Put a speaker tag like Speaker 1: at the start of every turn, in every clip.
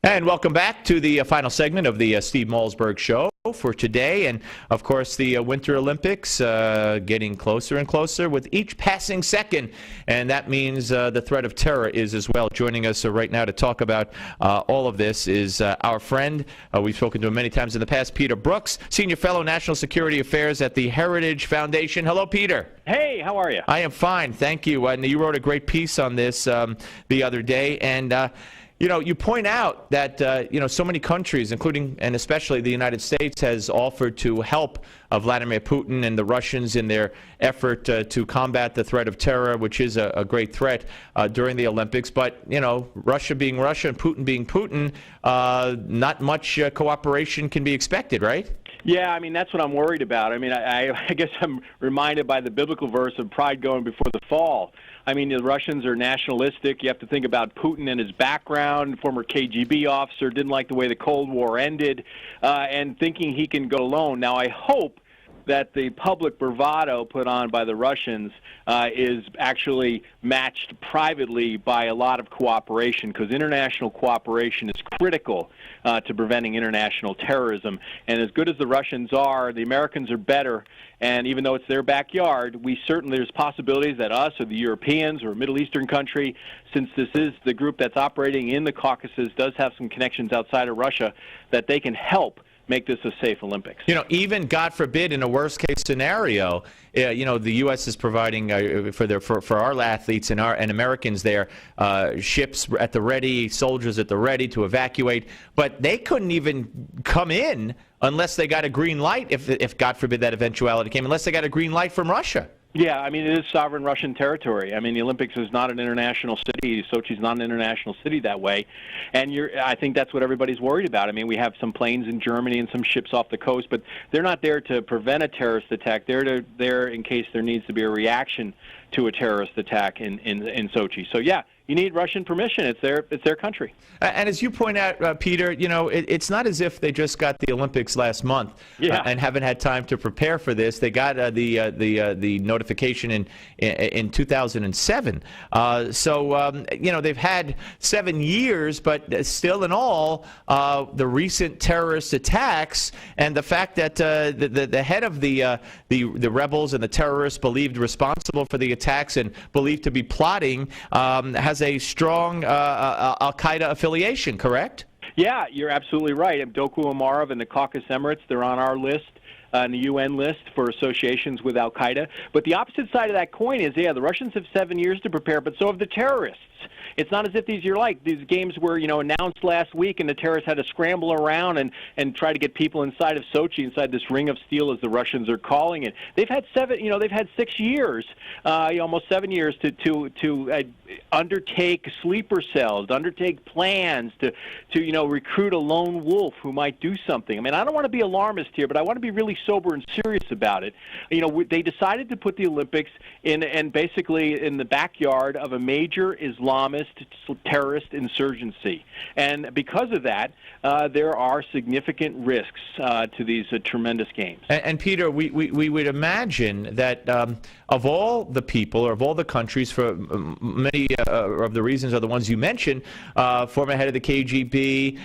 Speaker 1: And welcome back to the final segment of the Steve Malzberg Show for today. And, of course, the Winter Olympics getting closer and closer with each passing second. And that means the threat of terror is as well. Joining us right now to talk about all of this is our friend, we've spoken to him many times in the past, Peter Brookes, Senior Fellow National Security Affairs at the Heritage Foundation. Hello, Peter.
Speaker 2: Hey, how are you?
Speaker 1: I am fine, thank you. And you wrote a great piece on this the other day. And you point out that, so many countries, including and especially the United States, has offered to help Vladimir Putin and the Russians in their effort to combat the threat of terror, which is a great threat during the Olympics. But, Russia being Russia and Putin being Putin, not much cooperation can be expected, right?
Speaker 2: Yeah, that's what I'm worried about. I guess I'm reminded by the biblical verse of pride going before the fall. The Russians are nationalistic. You have to think about Putin and his background, former KGB officer, didn't like the way the Cold War ended, and thinking he can go alone. Now, I hope that the public bravado put on by the Russians is actually matched privately by a lot of cooperation, because international cooperation is critical to preventing international terrorism. And as good as the Russians are, the Americans are better. And even though it's their backyard, there's possibilities that us or the Europeans or a Middle Eastern country, since this is the group that's operating in the Caucasus, does have some connections outside of Russia, that they can help make this a safe Olympics.
Speaker 1: Even, God forbid, in a worst-case scenario, the U.S. is providing for our athletes and Americans there ships at the ready, soldiers at the ready to evacuate, but they couldn't even come in unless they got a green light, if God forbid that eventuality came, unless they got a green light from Russia.
Speaker 2: Yeah, it is sovereign Russian territory. The Olympics is not an international city. Sochi's not an international city that way. And I think that's what everybody's worried about. We have some planes in Germany and some ships off the coast, but they're not there to prevent a terrorist attack. They're there in case there needs to be a reaction to a terrorist attack in Sochi. So, yeah, you need Russian permission. It's their country.
Speaker 1: And as you point out, Peter, it's not as if they just got the Olympics last month and haven't had time to prepare for this. They got the notification in 2007. They've had 7 years, but still in all, the recent terrorist attacks and the fact that the head of the rebels and the terrorists believed responsible for the attacks and believed to be plotting has a strong al-Qaeda affiliation, correct?
Speaker 2: Yeah, you're absolutely right. Doku Umarov and the Caucasus Emirates, they're on our list, on the UN list for associations with al-Qaeda. But the opposite side of that coin is, the Russians have 7 years to prepare, but so have the terrorists. It's not as if these games were, announced last week and the terrorists had to scramble around and try to get people inside of Sochi, inside this ring of steel, as the Russians are calling it. They've had 6 years, almost 7 years to undertake sleeper cells, to undertake plans to recruit a lone wolf who might do something. I don't want to be alarmist here, but I want to be really sober and serious about it. They decided to put the Olympics basically in the backyard of a major Islamist terrorist insurgency. And because of that, there are significant risks to these tremendous games.
Speaker 1: And Peter, we would imagine that of all the people or of all the countries, for many of the reasons are the ones you mentioned, former head of the KGB,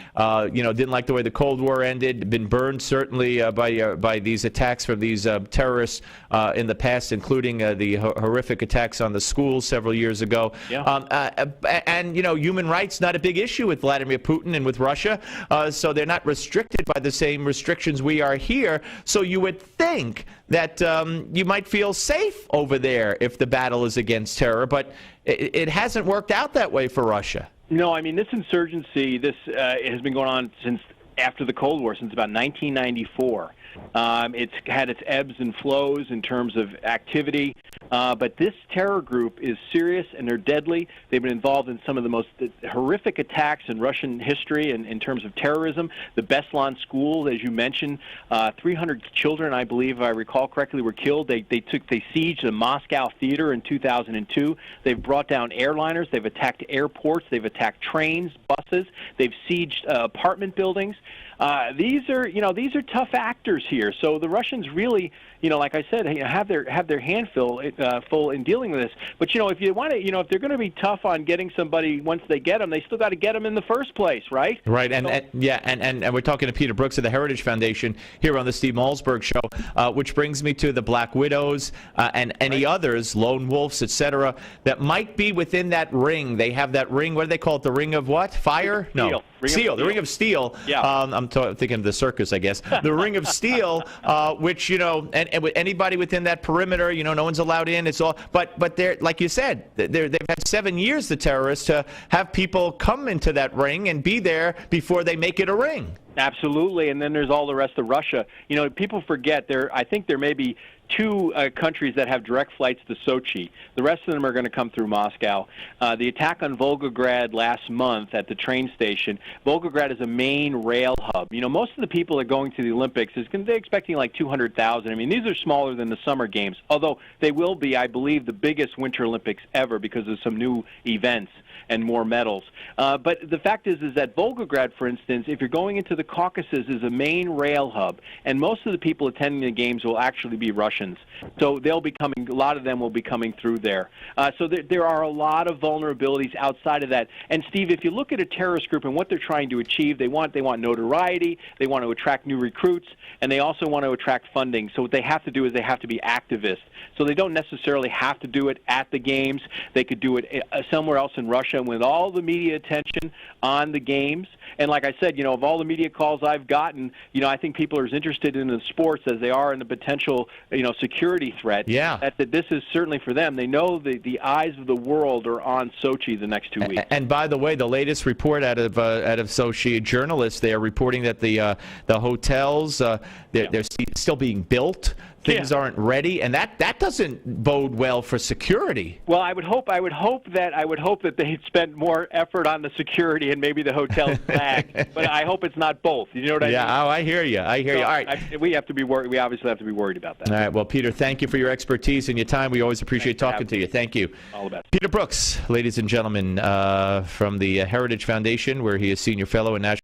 Speaker 1: didn't like the way the Cold War ended, been burned certainly by these attacks from these terrorists in the past, including the horrific attacks on the schools several years ago.
Speaker 2: Yeah.
Speaker 1: And human rights not a big issue with Vladimir Putin and with Russia, so they're not restricted by the same restrictions we are here. So you would think that you might feel safe over there if the battle is against terror, but it hasn't worked out that way for Russia.
Speaker 2: No, this insurgency, has been going on since after the Cold War, since about 1994. It's had its ebbs and flows in terms of activity, but this terror group is serious and they're deadly. They've been involved in some of the most horrific attacks in Russian history in terms of terrorism. The Beslan school, as you mentioned, 300 children, I believe, if I recall correctly, were killed. They sieged the Moscow theater in 2002. They've brought down airliners. They've attacked airports. They've attacked trains, buses. They've sieged apartment buildings. These are tough actors here. So the Russians really, like I said, have their hand full. in dealing with this. But if you want to, if they're going to be tough on getting somebody once they get them, they still got to get them in the first place, right?
Speaker 1: Right, and we're talking to Peter Brookes of the Heritage Foundation here on the Steve Malzberg Show, which brings me to the Black Widows and any others, lone wolves, etc., that might be within that ring. They have that ring. What do they call it? The ring of what? Fire? No. Steel. The Ring of Steel.
Speaker 2: Yeah.
Speaker 1: I'm thinking of the circus, I guess. The Ring of Steel, which and anybody within that perimeter, no one's allowed in. It's all, but they're, like you said, they've had 7 years, the terrorists, to have people come into that ring and be there before they make it a ring.
Speaker 2: Absolutely, and then there's all the rest of Russia. People forget I think there may be 2 countries that have direct flights to Sochi. The rest of them are going to come through Moscow. The attack on Volgograd last month at the train station, Volgograd is a main rail hub. Most of the people that are going to the Olympics, they're expecting like 200,000. I mean, these are smaller than the Summer Games, although they will be, I believe, the biggest Winter Olympics ever because of some new events and more medals. But the fact is that Volgograd, for instance, if you're going into the Caucasus, is a main rail hub, and most of the people attending the games will actually be Russians. So they'll be coming. A lot of them will be coming through there. So there are a lot of vulnerabilities outside of that. And Steve, if you look at a terrorist group and what they're trying to achieve, they want notoriety, they want to attract new recruits, and they also want to attract funding. So what they have to do is they have to be activists. So they don't necessarily have to do it at the games. They could do it somewhere else in Russia with all the media attention on the games. And like I said, of all the media calls I've gotten, I think people are as interested in the sports as they are in the potential, security threat.
Speaker 1: Yeah.
Speaker 2: That this is certainly for them. They know the eyes of the world are on Sochi the next 2 weeks.
Speaker 1: And by the way, the latest report out of Sochi, journalists, they are reporting that the hotels, they're still being built. Things aren't ready, and that doesn't bode well for security.
Speaker 2: Well, I would hope that they'd spend more effort on the security and maybe the hotel's flag. But I hope it's not both. You know what I mean?
Speaker 1: Yeah, I hear you. All right.
Speaker 2: We have to be worried. We obviously have to be worried about that.
Speaker 1: All right. Well, Peter, thank you for your expertise and your time. We always appreciate talking to you. Thank you.
Speaker 2: All the best.
Speaker 1: Peter Brookes, ladies and gentlemen, from the Heritage Foundation, where he is Senior Fellow in National